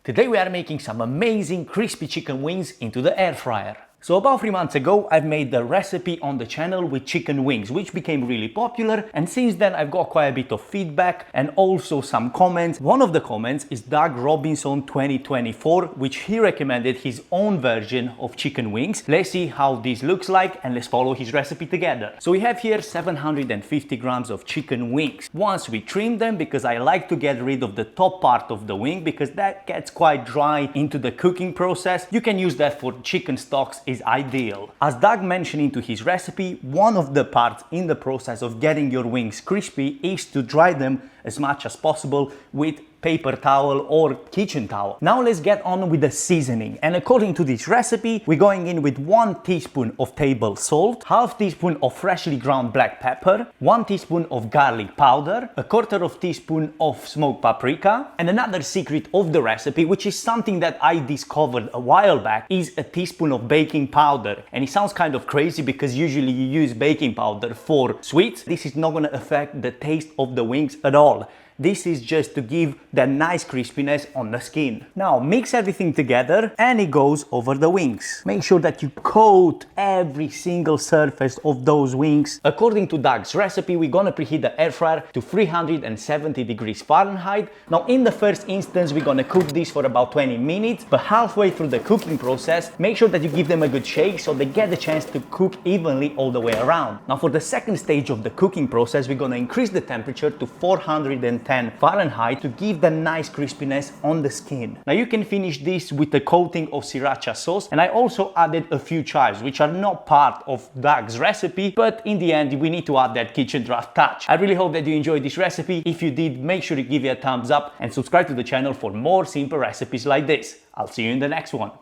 Today we are making some amazing crispy chicken wings into the air fryer. So about 3 months ago, I've made the recipe on the channel with chicken wings, which became really popular. And since then, I've got quite a bit of feedback and also some comments. One of the comments is Doug Robinson 2024, which he recommended his own version of chicken wings. Let's see how this looks like and let's follow his recipe together. So we have here 750 grams of chicken wings. Once we trim them, because I like to get rid of the top part of the wing because that gets quite dry into the cooking process. You can use that for chicken stocks is ideal. As Doug mentioned into his recipe, one of the parts in the process of getting your wings crispy is to dry them as much as possible with paper towel or kitchen towel. Now let's get on with the seasoning. And according to this recipe, we're going in with 1 teaspoon of table salt, half teaspoon of freshly ground black pepper, 1 teaspoon of garlic powder, a quarter of teaspoon of smoked paprika, and another secret of the recipe, which is something that I discovered a while back, is a teaspoon of baking powder. And it sounds kind of crazy because usually you use baking powder for sweets. This is not gonna affect the taste of the wings at all. This is just to give that nice crispiness on the skin. Now mix everything together and it goes over the wings. Make sure that you coat every single surface of those wings. According to Doug's recipe, we're gonna preheat the air fryer to 370 degrees Fahrenheit. Now in the first instance, we're gonna cook this for about 20 minutes, but halfway through the cooking process, make sure that you give them a good shake so they get the chance to cook evenly all the way around. Now for the second stage of the cooking process, we're gonna increase the temperature to 410 Fahrenheit to give the nice crispiness on the skin. Now you can finish this with a coating of Sriracha sauce, and I also added a few chives which are not part of Doug's recipe, but in the end we need to add that kitchen draft touch. I really hope that you enjoyed this recipe. If you did, make sure to give it a thumbs up and subscribe to the channel for more simple recipes like this. I'll see you in the next one.